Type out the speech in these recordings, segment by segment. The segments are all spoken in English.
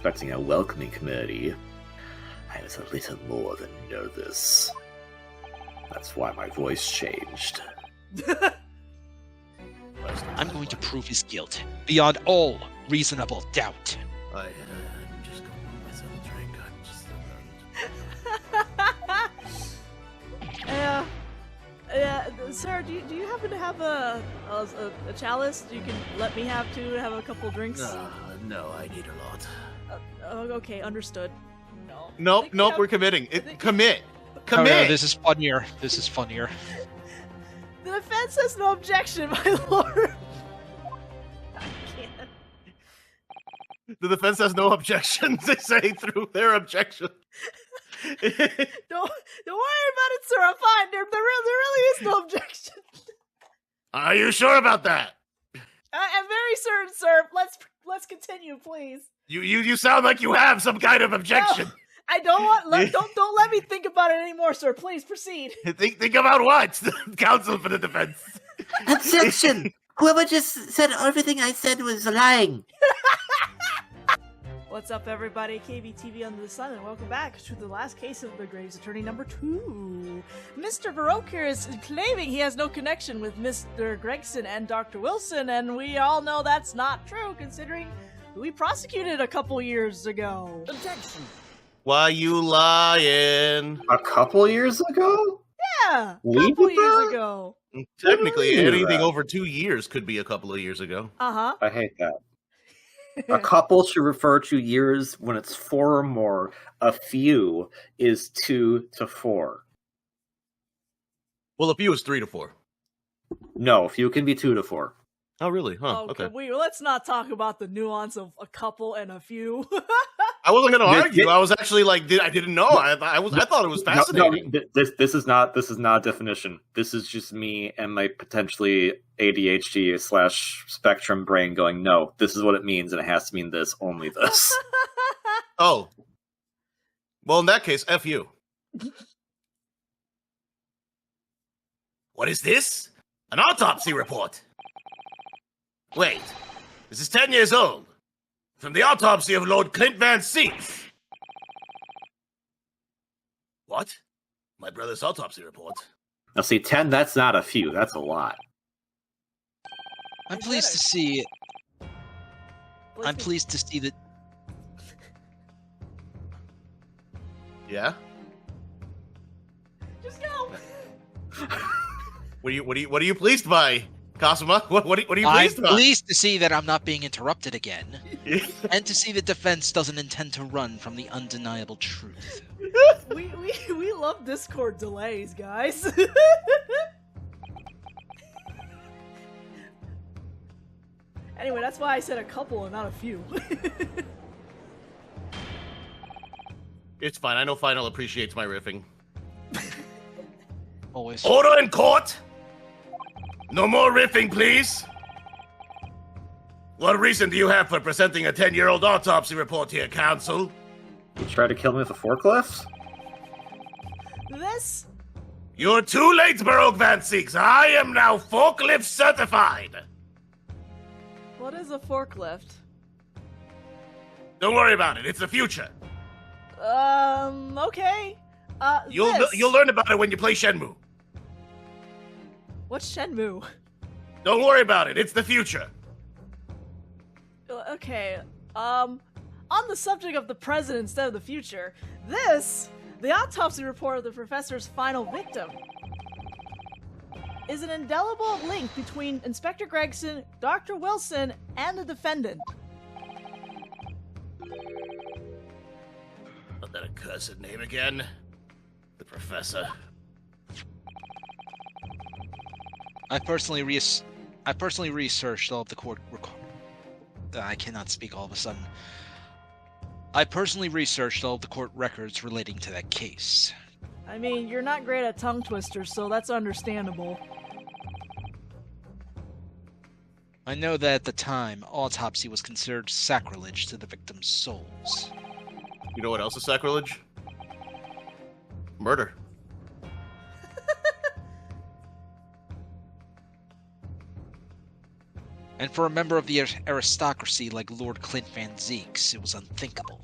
expecting a welcoming committee, I was a little more than nervous. That's why my voice changed. I'm going to prove his guilt beyond all reasonable doubt. I'm just going to myself a drink. Sir, do you happen to have a chalice you can let me have too? Have a couple drinks? No, I need a lot. Okay, understood. Nope, we're committing. Commit. Oh, no, this is funnier. The defense has no objection, my lord. I can't. The defense has no objections. They say through their objection. Don't worry about it, sir. I'm fine. There really is no objection. Are you sure about that? I'm very certain, sir. Let's continue, please. You sound like you have some kind of objection. No, I don't want. Don't let me think about it anymore, sir. Please proceed. Think about what? The counsel for the defense. Objection! Whoever just said everything I said was lying. What's up, everybody? KBTV Under the Sun, and welcome back to the last case of the Graves Attorney number 2. Mr. Baroque here is claiming he has no connection with Mr. Gregson and Dr. Wilson, and we all know that's not true, considering we prosecuted a couple years ago. Objection! Why you lying? A couple years ago? Yeah, a We couple did years that? ago. Technically, When did we do anything that? over 2 years could be a couple of years ago. Uh-huh. I hate that. A couple should refer to years when it's 4 or more. A few is 2 to 4. Well, a few is 3 to 4. No, few can be 2 to 4. Oh, really? Huh? Oh, Okay. let's not talk about the nuance of a couple and a few. I wasn't going to This- argue. I was actually like, I didn't know. I thought it was fascinating. No, this is not a definition. This is just me and my potentially ADHD / spectrum brain going, no, this is what it means, and it has to mean this, only this. Oh. Well, in that case, F you. What is this? An autopsy report. Wait, this is 10 years old. From the autopsy of Lord Clint Van Seeks. What? My brother's autopsy report. Now see, 10, that's not a few, that's a lot. I'm pleased to see. I'm pleased to see that. Yeah? Just go. What are you pleased by, Kasuma? What are you I'm pleased by? pleased to see that I'm not being interrupted again, and to see the defense doesn't intend to run from the undeniable truth. We love Discord delays, guys. Anyway, that's why I said a couple and not a few. It's fine. I know Final appreciates my riffing. Always. Order in court! No more riffing, please! What reason do you have for presenting a 10-year-old autopsy report here, counsel? You try to kill me with a forklift? This? You're too late, Baroque Van Seeks. I am now forklift certified. What is a forklift? Don't worry about it. It's the future. Okay. You'll this. you'll learn about it when you play Shenmue. What's Shenmue? Don't worry about it. It's the future. Okay. On the subject of the present instead of the future, the autopsy report of the professor's final victim, is an indelible link between Inspector Gregson, Dr. Wilson, and the defendant. Not that accursed name again. The professor. I personally researched all of the court I cannot speak all of a sudden. I personally researched all of the court records relating to that case. I mean, you're not great at tongue twisters, so that's understandable. I know that at the time, autopsy was considered sacrilege to the victim's souls. You know what else is sacrilege? Murder. And for a member of the aristocracy like Lord Clint Van Zeeks, it was unthinkable.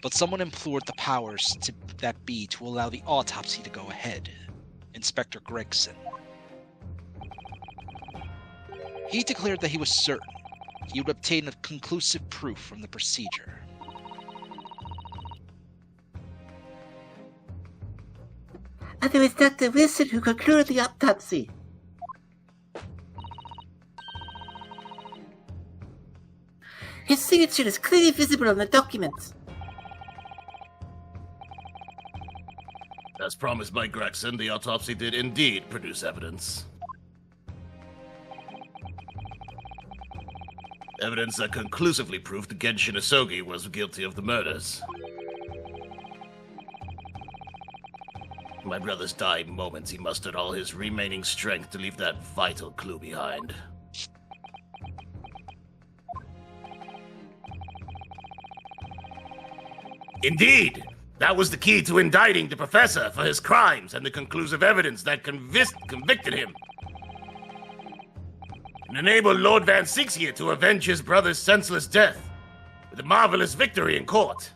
But someone implored the powers that be to allow the autopsy to go ahead. Inspector Gregson. He declared that he was certain he would obtain a conclusive proof from the procedure. And it was Dr. Wilson who concluded the autopsy. His signature is clearly visible on the documents. As promised by Gregson, the autopsy did indeed produce evidence. Evidence that conclusively proved Genshin Asogi was guilty of the murders. In my brother's dying moments, he mustered all his remaining strength to leave that vital clue behind. Indeed! That was the key to indicting the professor for his crimes and the conclusive evidence that convicted him. And enabled Lord Van Zeeks to avenge his brother's senseless death with a marvelous victory in court.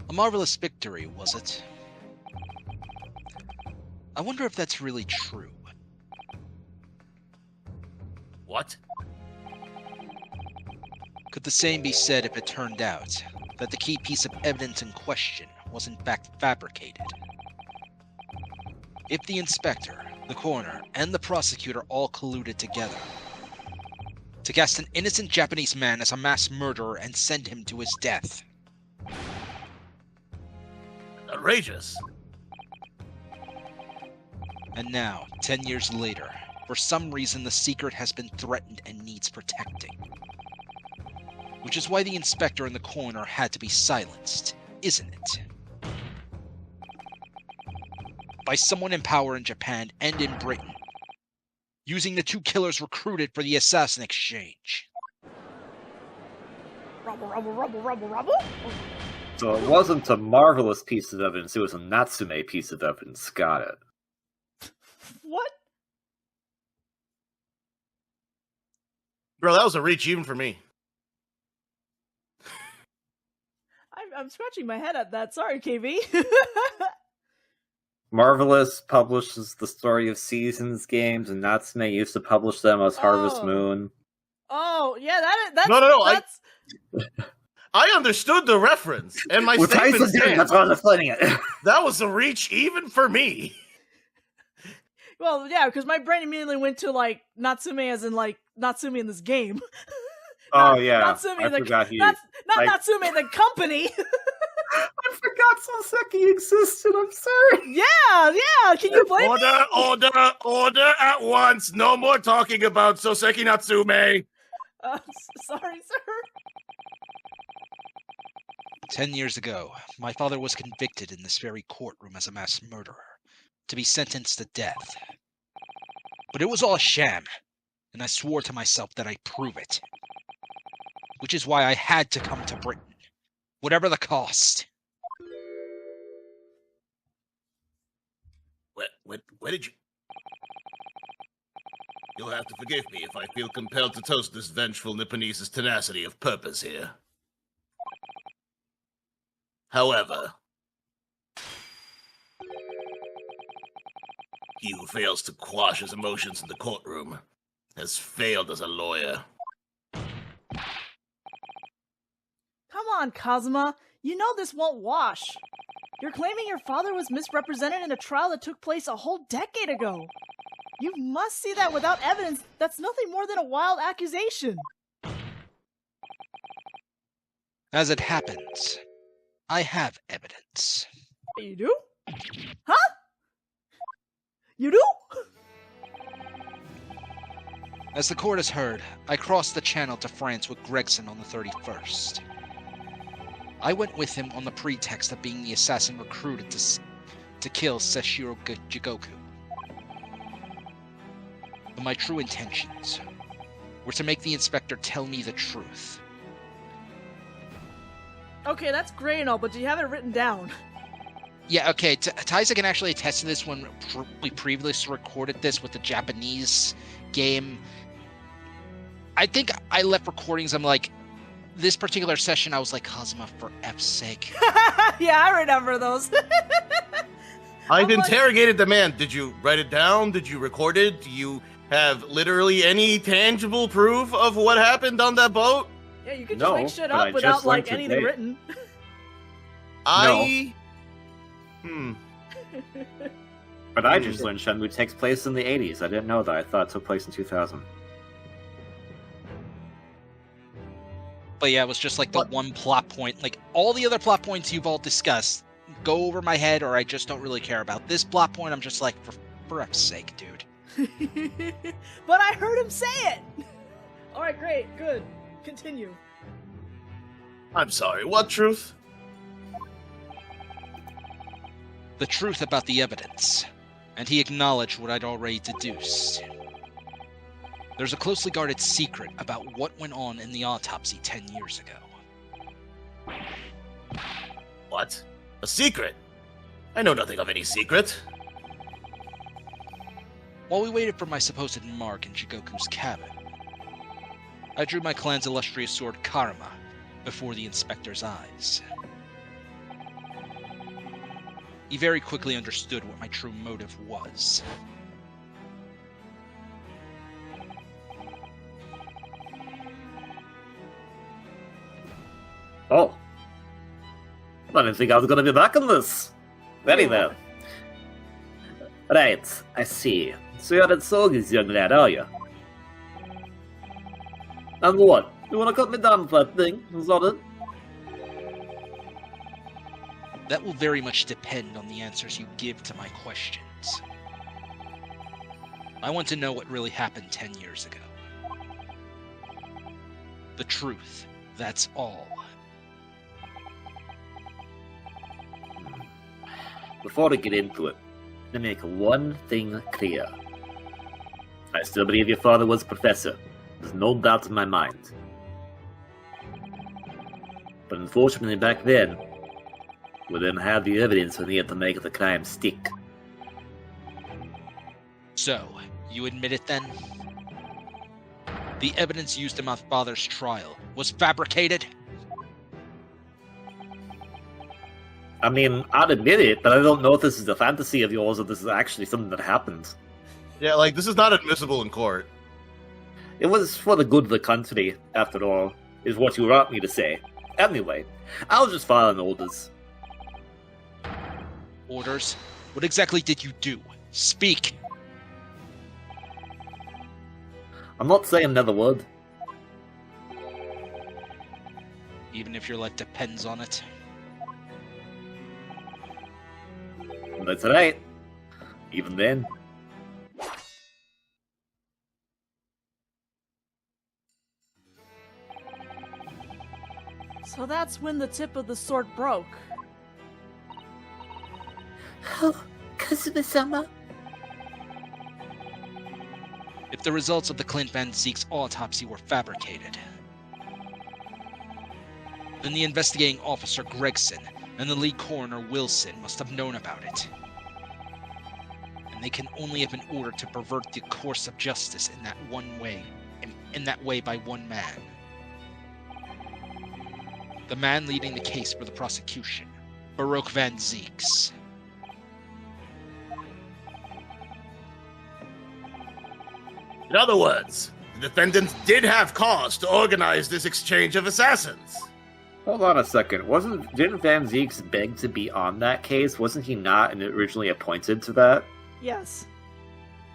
A marvelous victory, was it? I wonder if that's really true. What? Could the same be said if it turned out that the key piece of evidence in question was in fact fabricated? If the inspector, the coroner, and the prosecutor all colluded together to cast an innocent Japanese man as a mass murderer and send him to his death. Outrageous. And now, 10 years later, for some reason the secret has been threatened and needs protecting. Which is why the inspector and the coroner had to be silenced, isn't it? By someone in power in Japan and in Britain, using the two killers recruited for the assassin exchange. Rubble, rubble, rubble, rubble, rubble. So it wasn't a marvelous piece of evidence, it was a Natsume piece of evidence. Got it. What? Bro, that was a reach even for me. I'm scratching my head at that. Sorry, KB. Marvelous publishes the Story of Seasons games, and Natsume used to publish them as Harvest Moon. Oh, yeah, that's... No, that's... I understood the reference, and my Well, statement Taisa didn't, stands. that's why I was explaining it. That was a reach even for me. Well, yeah, because my brain immediately went to, like, Natsume as in, like, Natsume in this game. Oh, yeah. Natsume I forgot he... Not like- Natsume, the company. I forgot Soseki existed, I'm sorry. Yeah, can you blame me? Order at once. No more talking about Soseki Natsume. Sorry, sir. 10 years ago, my father was convicted in this very courtroom as a mass murderer, to be sentenced to death. But it was all a sham, and I swore to myself that I'd prove it. Which is why I had to come to Britain, whatever the cost. Where did you... You'll have to forgive me if I feel compelled to toast this vengeful Nipponese's tenacity of purpose here. However, he who fails to quash his emotions in the courtroom has failed as a lawyer. Come on, Kazuma. You know this won't wash. You're claiming your father was misrepresented in a trial that took place a whole decade ago. You must see that without evidence, that's nothing more than a wild accusation. As it happens, I have evidence. You do? Huh? You do? As the court has heard, I crossed the channel to France with Gregson on the 31st. I went with him on the pretext of being the assassin recruited to kill Seshiro Jigoku. But my true intentions were to make the inspector tell me the truth. Okay, that's great and all, but do you have it written down? Yeah, okay. Taisa can actually attest to this when we previously recorded this with the Japanese game. I think I left recordings. I'm like, this particular session, I was like, Kazuma, for F's sake. Yeah, I remember those. I've interrogated the man. Did you write it down? Did you record it? Do you have literally any tangible proof of what happened on that boat? Yeah, you can just make shit but I up without just learned anything today. written. But I just learned Shenmue takes place in the 80s. I didn't know that. I thought it took place in 2000. But yeah, it was just like the one plot point. Like, all the other plot points you've all discussed go over my head, or I just don't really care about. This plot point, I'm just like, for F's sake, dude. But I heard him say it! Alright, great, good. Continue. I'm sorry, what truth? The truth about the evidence. And he acknowledged what I'd already deduced. There's a closely guarded secret about what went on in the autopsy 10 years ago. What? A secret? I know nothing of any secret. While we waited for my supposed mark in Jigoku's cabin, I drew my clan's illustrious sword Karma before the inspector's eyes. He very quickly understood what my true motive was. Oh. I didn't think I was going to be back on this. Very well. Right, I see. So you're at Sogi's young lad, are you? And what? You want to cut me down for that thing? Is that it? That will very much depend on the answers you give to my questions. I want to know what really happened 10 years ago. The truth, that's all. Before I get into it, let me make one thing clear. I still believe your father was a professor. There's no doubt in my mind. But unfortunately back then, we didn't have the evidence we needed to make the crime stick. So, you admit it then? The evidence used in my father's trial was fabricated? I mean, I'd admit it, but I don't know if this is a fantasy of yours or this is actually something that happened. Yeah, like, this is not admissible in court. It was for the good of the country, after all, is what you want me to say. Anyway, I'll just file an orders. Orders? What exactly did you do? Speak! I'm not saying another word. Even if your life depends on it. That's right. Even then. So that's when the tip of the sword broke. Oh, Kazuma-sama. If the results of the Clint Van Zeek's autopsy were fabricated, then the investigating officer Gregson and the lead coroner Wilson must have known about it. And they can only have been ordered to pervert the course of justice in that one way, in that way by one man. The man leading the case for the prosecution, Baroque Van Zeeks. In other words, the defendants did have cause to organize this exchange of assassins. Hold on a second. Didn't Van Zeeks beg to be on that case? Wasn't he not originally appointed to that? Yes.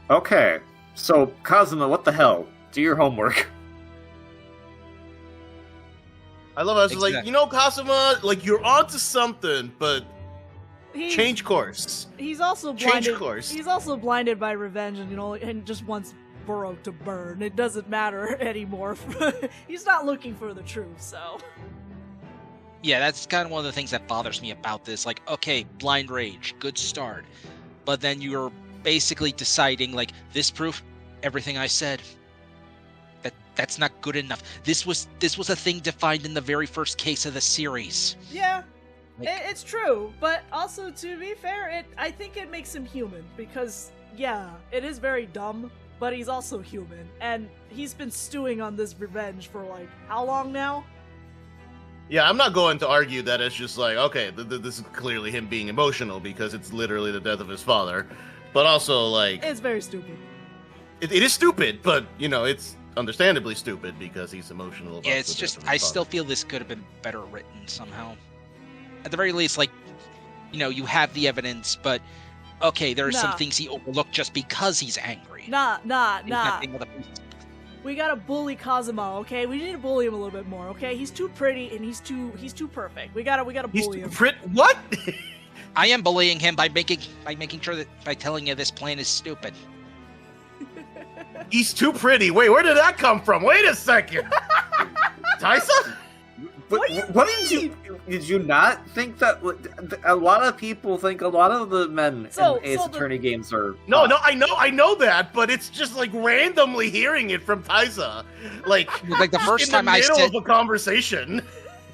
Okay. So, Kazuma, what the hell? Do your homework. I love how it's like, you know, Kazuma, like, you're onto something, but change course. He's also blinded. Change course. He's also blinded by revenge, and just wants Baroque to burn. It doesn't matter anymore. He's not looking for the truth, so. Yeah, that's kind of one of the things that bothers me about this. Like, okay, blind rage, good start. But then you're basically deciding, like, this proof, everything I said, that's not good enough. This was a thing defined in the very first case of the series. Yeah. It's true, but also, to be fair, I think it makes him human, because, yeah, it is very dumb, but he's also human, and he's been stewing on this revenge for, like, how long now? Yeah, I'm not going to argue that it's just like, okay, this is clearly him being emotional because it's literally the death of his father. But also, like... It's very stupid. It is stupid, but, it's understandably stupid because he's emotional about it's the just, death of his I still father. feel this could have been better written somehow. At the very least, like, you have the evidence, but, okay, there are some things he overlooked just because he's angry. Nah. We gotta bully Kazuma, okay? We need to bully him a little bit more, okay? He's too pretty and he's too perfect. We gotta bully him. What? I am bullying him by making sure that by telling you this plan is stupid. He's too pretty. Wait, where did that come from? Wait a second. Taisa? What did you not think that? A lot of people think a lot of the men in Ace Attorney games are. No, I know that, but it's just like randomly hearing it from Taisa, like the first time I said, of a conversation.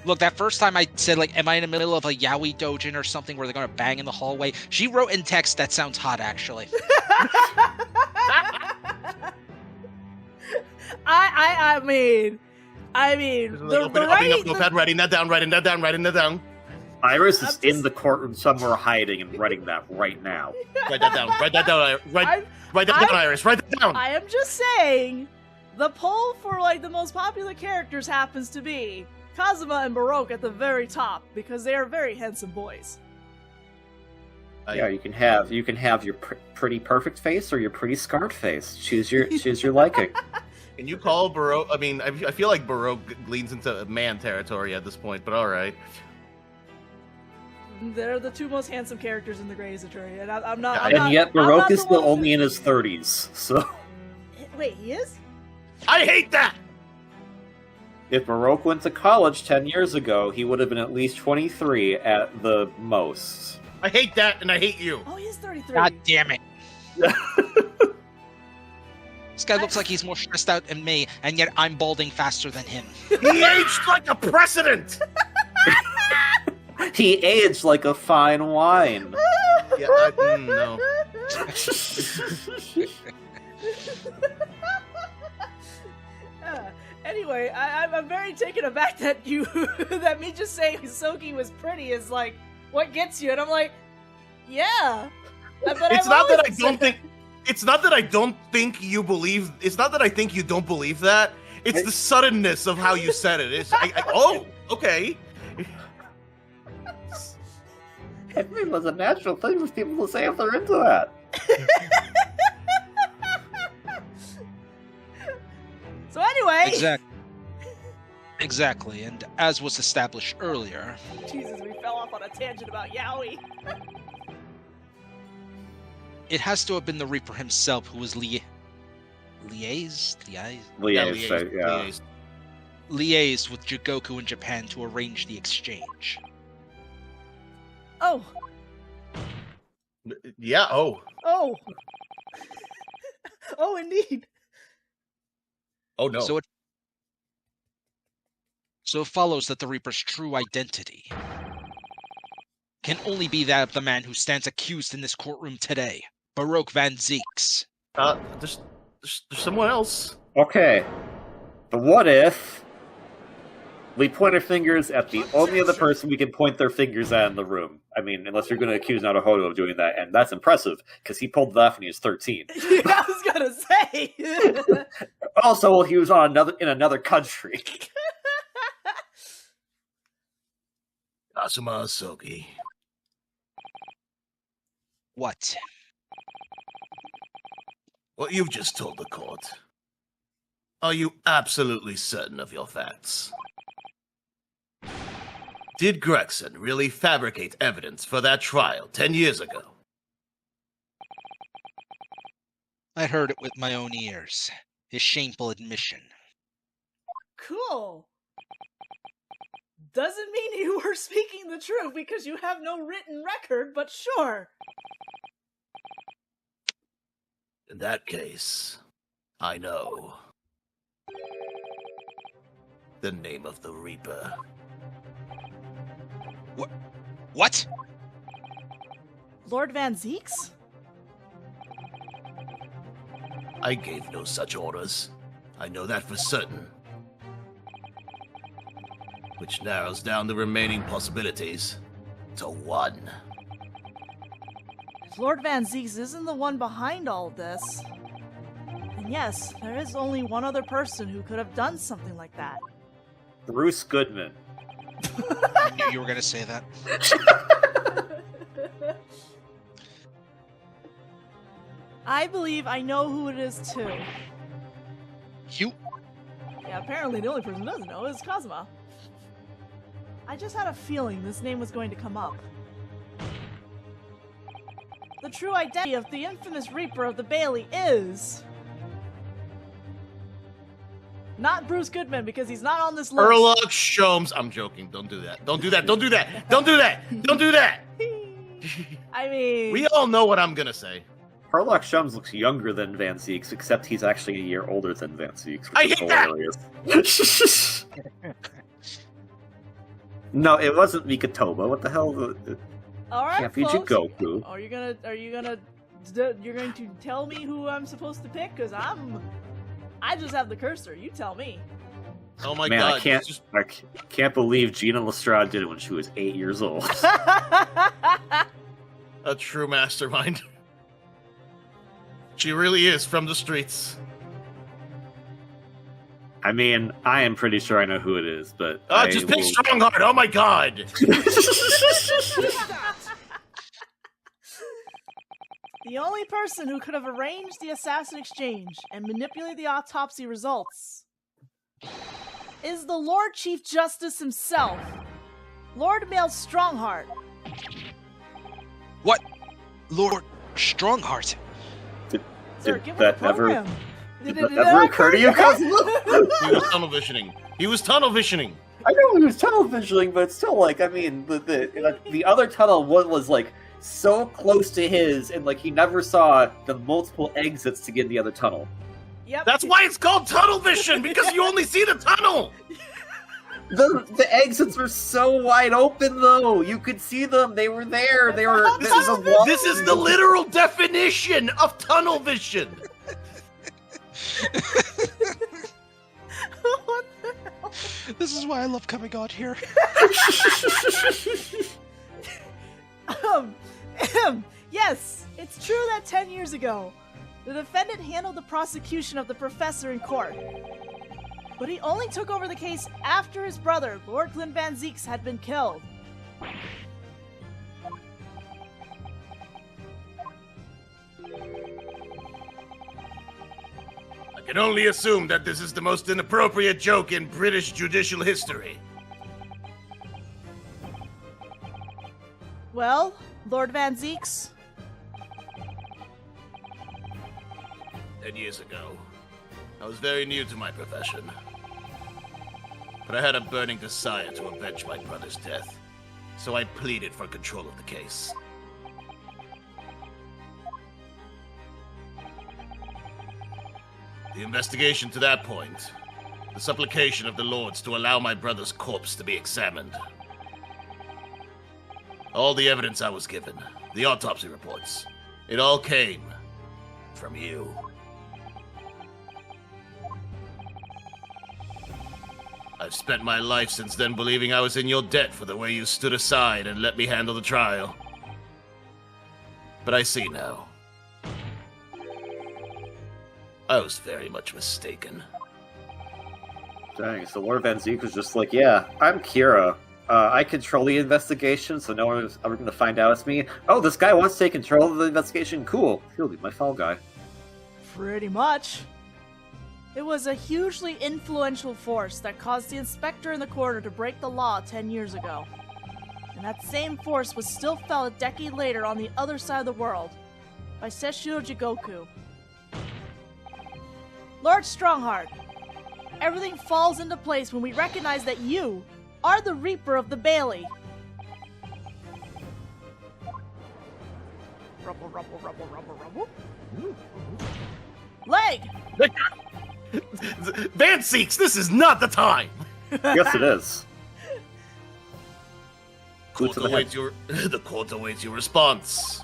Look, that first time I said, like, am I in the middle of a yaoi dojin or something where they're gonna bang in the hallway? She wrote in text, that sounds hot, actually. I mean, Writing that down. Iris is in the courtroom somewhere hiding and writing that right now. Write that down, Iris. Write that down. I am just saying, the poll for, like, the most popular characters happens to be Kazuma and Baroque at the very top, because they are very handsome boys. Yeah, you can have your pretty perfect face or your pretty scarred face. Choose your liking. Can you call Baroque? I mean, I feel like Baroque leans into man territory at this point, but all right. They're the two most handsome characters in the Grey's Attorney, and I'm not. And yet Baroque is still only in his 30s. So. Wait, he is? I hate that. If Baroque went to college 10 years ago, he would have been at least 23 at the most. I hate that, and I hate you. Oh, he is 33. God damn it. This guy looks like he's more stressed out than me, and yet I'm balding faster than him. He aged like a precedent! He aged like a fine wine. Yeah, no. Anyway, I'm very taken aback that that me just saying Soki was pretty is like what gets you, and I'm like, yeah. But It's not that I don't think you believe. It's not that I think you don't believe that. It's the suddenness of how you said it. It's oh, okay. I think it was a natural thing for people to say if they're into that. So anyway. Exactly, and as was established earlier. Jesus, we fell off on a tangent about yaoi. It has to have been the Reaper himself who was liaised with Jigoku in Japan to arrange the exchange. Oh. Yeah, oh. Oh. Oh, indeed. Oh, no. So it follows that the Reaper's true identity can only be that of the man who stands accused in this courtroom today, Baroque Van Zeeks. There's someone else. Okay. But what if we point our fingers at the only other person we can point their fingers at in the room? I mean, unless you're going to accuse Naruhodo of doing that, and that's impressive, because he pulled that off when he was 13. Yeah, I was going to say! Also, he was in another country. Asuma Soki. What? What you've just told the court. Are you absolutely certain of your facts? Did Gregson really fabricate evidence for that trial 10 years ago? I heard it with my own ears. His shameful admission. Cool. Doesn't mean you were speaking the truth because you have no written record, but sure. In that case, I know. The name of the Reaper. What? Lord Van Zeeks? I gave no such orders. I know that for certain. Which narrows down the remaining possibilities to one. If Lord Van Zeeks isn't the one behind all of this, then yes, there is only one other person who could have done something like that. Bruce Goodman. I knew you were going to say that. I believe I know who it is too. You? Yeah, apparently the only person who doesn't know is Kazuma. I just had a feeling this name was going to come up. The true identity of the infamous Reaper of the Bailey is... not Bruce Goodman, because he's not on this list. Sherlock Sholmes. I'm joking. Don't do that. Don't do that. Don't do that. Don't do that. Don't do that. I mean... We all know what I'm gonna say. Sherlock Sholmes looks younger than Van Zeeks, except he's actually a year older than Van Zeeks, I which is hate that! hilarious. No, it wasn't Mikotoba. What the hell? Alright, Can't be folks. Goku. Are you gonna you're going to tell me who I'm supposed to pick? Because I just have the cursor. You tell me. Oh my Man, god. I can't. just- I can't believe Gina Lestrade did it when she was 8 years old. A true mastermind. She really is from the streets. I mean, I am pretty sure I know who it is, but Just pick Strongheart. Oh my god. The only person who could have arranged the assassin exchange and manipulated the autopsy results is the Lord Chief Justice himself, Lord Mail Strongheart. What? Lord Strongheart? Sir, Did give him that the program. Did that ever occur to you, Kazuma? He was tunnel visioning. He was tunnel visioning. I know he was tunnel visioning, but still, like, I mean, the other tunnel was like so close to his, and like he never saw the multiple exits to get in the other tunnel. Yep. That's why it's called tunnel vision, because you only see the tunnel. The exits were so wide open, though. You could see them. They were there. They were. This is a wall. This is the literal definition of tunnel vision. What the hell? This is why I love coming on here. Yes, it's true that 10 years ago, the defendant handled the prosecution of the professor in court. But he only took over the case after his brother, Lord Clint Van Zeeks, had been killed. I can only assume that this is the most inappropriate joke in British judicial history. Well, Lord Van Zeeks, 10 years ago, I was very new to my profession. But I had a burning desire to avenge my brother's death, so I pleaded for control of the case. The investigation to that point, the supplication of the lords to allow my brother's corpse to be examined. All the evidence I was given, the autopsy reports, it all came from you. I've spent my life since then believing I was in your debt for the way you stood aside and let me handle the trial. But I see now. I was very much mistaken. Dang, so Lord Van Zeek was just like, yeah, I'm Kira. I control the investigation, so no one is ever going to find out it's me. Oh, this guy wants to take control of the investigation. Cool. He'll be my fall guy. pretty much. It was a hugely influential force that caused the inspector in the corner to break the law 10 years ago. And that same force was still felt a decade later on the other side of the world, by Seshiro Jigoku. Lord Strongheart, everything falls into place when we recognize that you are the Reaper of the Bailey. Rubble, rubble, rubble, rubble, rubble. Leg! Van Seeks, this is not the time! Yes, it is. court awaits your the court awaits your response,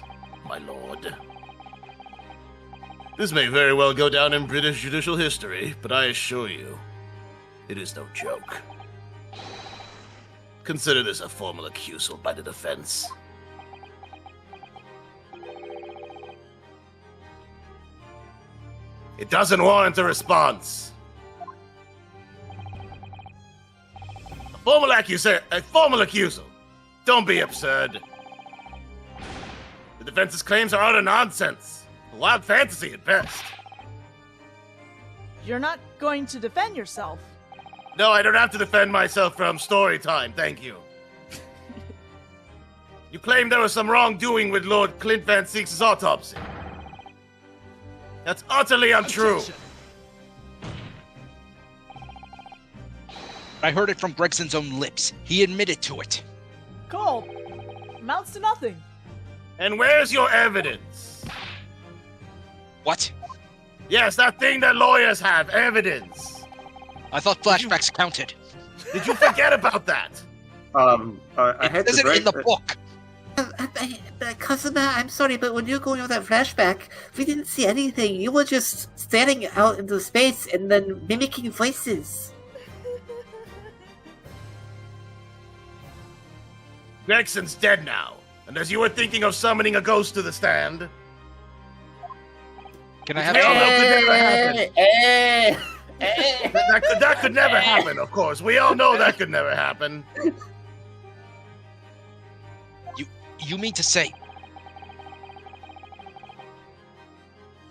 my lord. This may very well go down in British judicial history, but I assure you, it is no joke. Consider this a formal accusal by the defense. It doesn't warrant a response. A formal accusal. Don't be absurd. The defense's claims are utter nonsense. A wild fantasy at best. You're not going to defend yourself. No, I don't have to defend myself from story time, thank you. You claim there was some wrongdoing with Lord Clint Van Seeks' autopsy. That's utterly untrue. Objection. I heard it from Gregson's own lips. He admitted to it. Cold. Amounts to nothing. And where's your evidence? What? Yes, that thing that lawyers have, evidence. I thought flashbacks counted. Did you forget about that? I It had to isn't break in the book. Kazuma, I'm sorry, but when you were going over that flashback, we didn't see anything. You were just standing out into space and then mimicking voices. Gregson's dead now, and as you were thinking of summoning a ghost to the stand... Can I have We all know some? could never happen. That could never happen, of course. We all know that could never happen. You mean to say?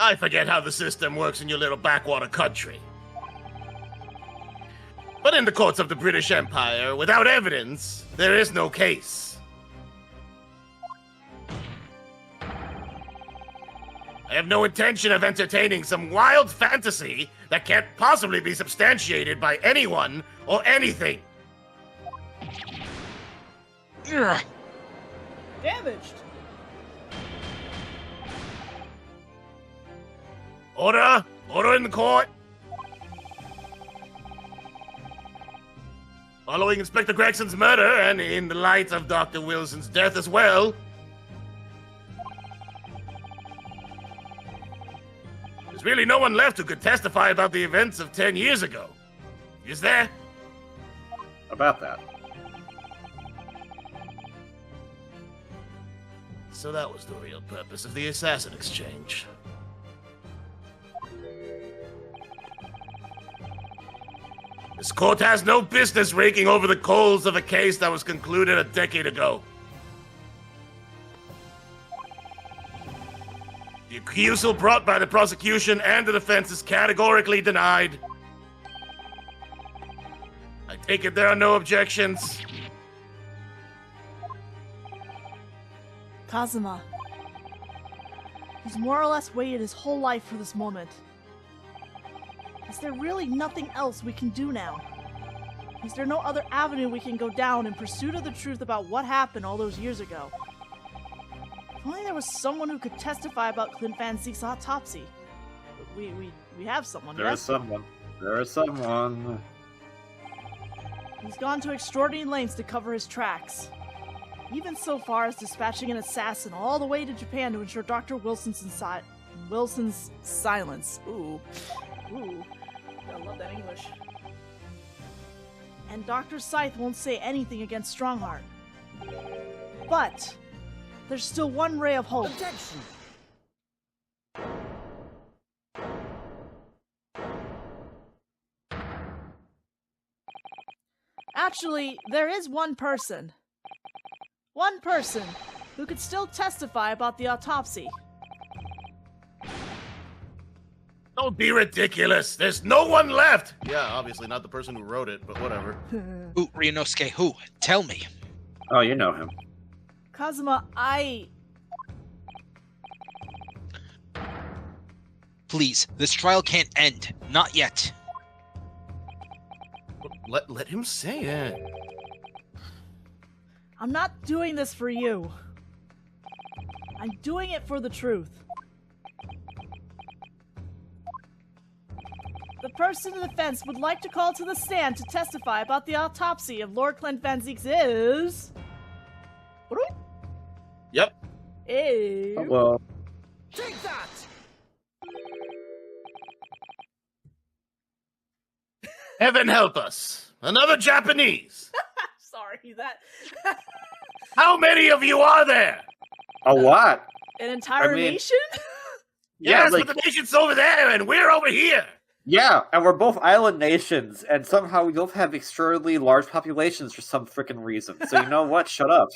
I forget how the system works in your little backwater country. But in the courts of the British Empire, without evidence, there is no case. I have no intention of entertaining some wild fantasy that can't possibly be substantiated by anyone or anything. Ugh. Damaged. Order! Order in the court! Following Inspector Gregson's murder, and in the light of Dr. Wilson's death as well, there's really no one left who could testify about the events of 10 years ago. Is there? About that. So that was the real purpose of the assassin exchange. This court has no business raking over the coals of a case that was concluded a decade ago. The accusal brought by the prosecution and the defense is categorically denied. I take it there are no objections. Kazuma. He's more or less waited his whole life for this moment. Is there really nothing else we can do now? Is there no other avenue we can go down in pursuit of the truth about what happened all those years ago? If only there was someone who could testify about Clint Van Seek's autopsy. We have someone, There is someone. There is someone. He's gone to extraordinary lengths to cover his tracks. Even so far as dispatching an assassin all the way to Japan to ensure Dr. Wilson's silence. Ooh. I love that English. And Dr. Scythe won't say anything against Strongheart. But there's still one ray of hope. Objection! Actually, there is one person. One person who could still testify about the autopsy. Don't be ridiculous. There's no one left. Yeah, obviously not the person who wrote it, but whatever. Who, Ryunosuke, who? Tell me. Oh, you know him. Kazuma, Please, this trial can't end. Not yet. Let him say it. I'm not doing this for you. I'm doing it for the truth. The person in the fence would like to call to the stand to testify about the autopsy of Lord Clint Van Zieks is... Yep. Hey. Well, Take that! Heaven help us. Another Japanese. Sorry, that How many of you are there? a lot. an entire I mean- nation? Yeah, Yes, like, but the nation's over there and we're over here. yeah, and we're both island nations, and somehow we both have extraordinarily large populations for some freaking reason. So you know what? Shut up.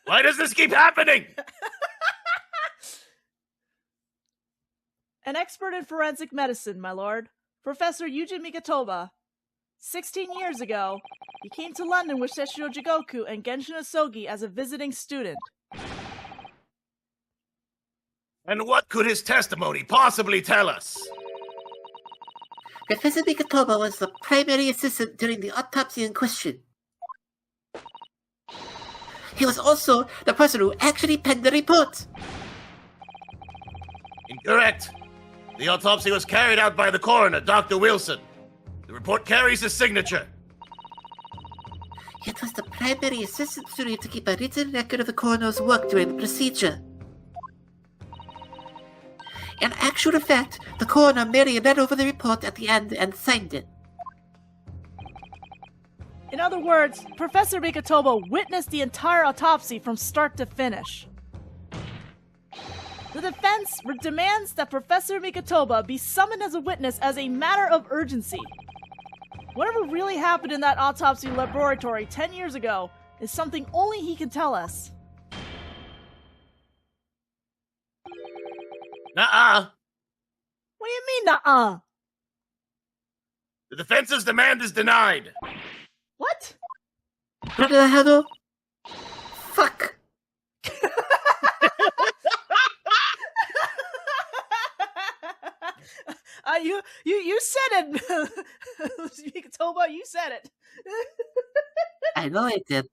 Why does this keep happening? An expert in forensic medicine, my lord. Professor Yuji Mikatoba. 16 years ago, he came to London with Seshiro Jigoku and Genshin Asogi as a visiting student. And what could his testimony possibly tell us? Professor Mikatoba was the primary assistant during the autopsy in question. He was also the person who actually penned the report. Incorrect. The autopsy was carried out by the coroner, Dr. Wilson. The report carries his signature. It was the primary assistant's duty to keep a written record of the coroner's work during the procedure. In actual fact, the coroner merely read over the report at the end and signed it. In other words, Professor Mikatoba witnessed the entire autopsy from start to finish. The defense demands that Professor Mikatoba be summoned as a witness as a matter of urgency. Whatever really happened in that autopsy laboratory 10 years ago is something only he can tell us. Nuh-uh. What do you mean, nuh-uh? The defense's demand is denied. What? Brother Hado? Fuck! You said it, Mikatoba, you said it. I know I did.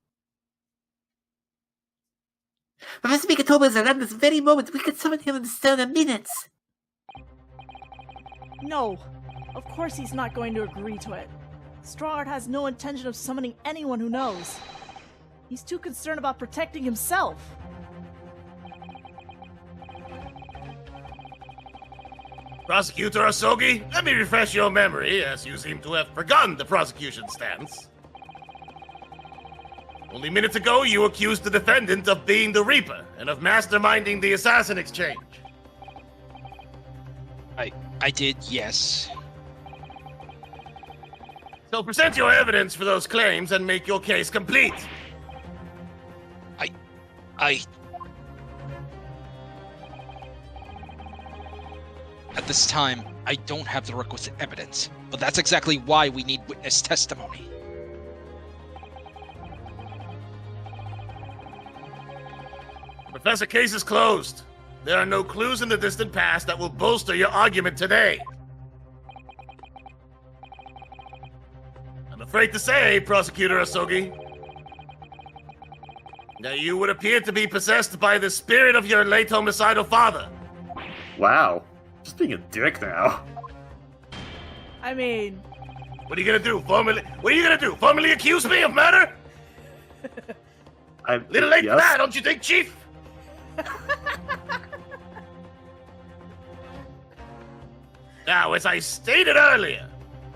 Professor Mikatoba is around this very moment. We could summon him in the stone in minutes. No, of course he's not going to agree to it. Strawheart has no intention of summoning anyone who knows. He's too concerned about protecting himself. Prosecutor Asogi, let me refresh your memory, as you seem to have forgotten the prosecution stance. Only minutes ago, you accused the defendant of being the Reaper and of masterminding the assassin exchange. I did, yes. So present your evidence for those claims and make your case complete. At this time, I don't have the requisite evidence, but that's exactly why we need witness testimony. Professor, case is closed. There are no clues in the distant past that will bolster your argument today. I'm afraid to say, Prosecutor Asogi, that you would appear to be possessed by the spirit of your late homicidal father. Wow. Just being a dick now. I mean, What are you gonna do? Formally accuse me of murder? Little late for yes. that, don't you think, Chief? Now, as I stated earlier,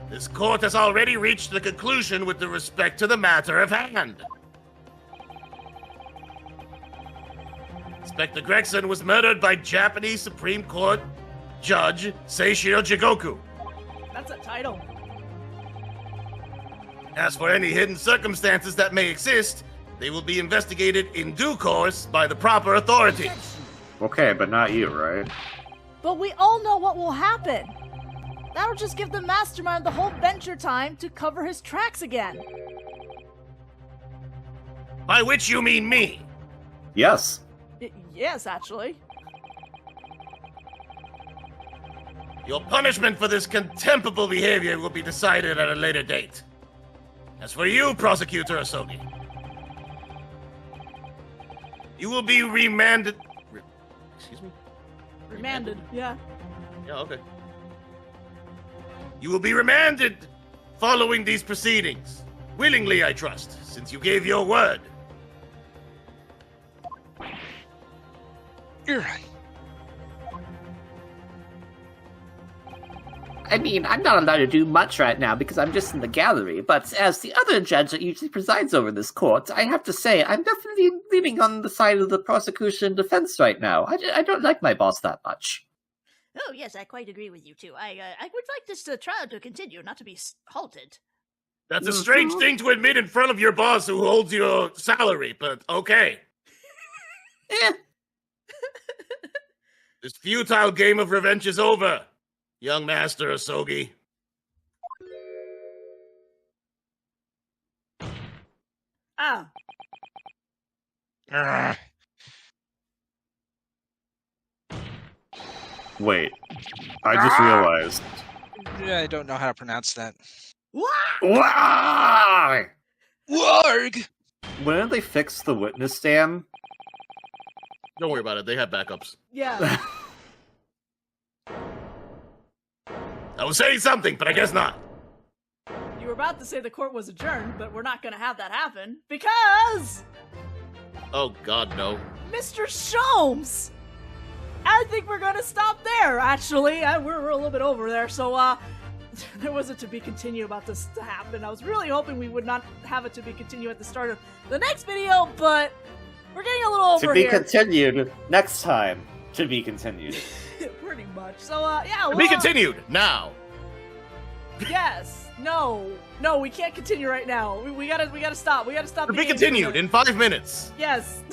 this court has already reached the conclusion with respect to the matter of hand. Inspector Gregson was murdered by Japanese Supreme Court Judge Seishiro Jigoku. that's a title. As for any hidden circumstances that may exist, they will be investigated in due course by the proper authorities. Okay, but not you, right? But we all know what will happen. That'll just give the mastermind the whole venture time to cover his tracks again. By which you mean me. Yes. Yes, actually. Your punishment for this contemptible behavior will be decided at a later date. As for you, Prosecutor Asogi, you will be remanded. Excuse me? Remanded, yeah. Yeah, okay. You will be remanded following these proceedings. Willingly, I trust, since you gave your word. finger. I mean, I'm not allowed to do much right now because I'm just in the gallery, but as the other judge that usually presides over this court, I have to say I'm definitely leaning on the side of the prosecution defense right now. I don't like my boss that much. Oh, yes, I quite agree with you, too. I would like this trial to continue, not to be halted. That's a strange thing to admit in front of your boss who holds your salary, but okay. This futile game of revenge is over, young Master Asogi. Ah. Ugh. Wait, I just realized. I don't know how to pronounce that. Why? Warg! When did they fix the witness stand? Don't worry about it, they have backups. Yeah. I was saying something, but I guess not. You were about to say the court was adjourned, but we're not going to have that happen because Oh god, no. Mr. Sholmes. I think we're going to stop there. Actually, we're a little bit over there. So, there was a to be continued about this to happen. I was really hoping we would not have it to be continued at the start of the next video, but we're getting a little over To be here. continued next time. To be continued. Pretty much. So, yeah. To be continued now. Yes. No, we can't continue right now. We gotta stop. We gotta stop. To the be game for a continued minute. in 5 minutes. Yes.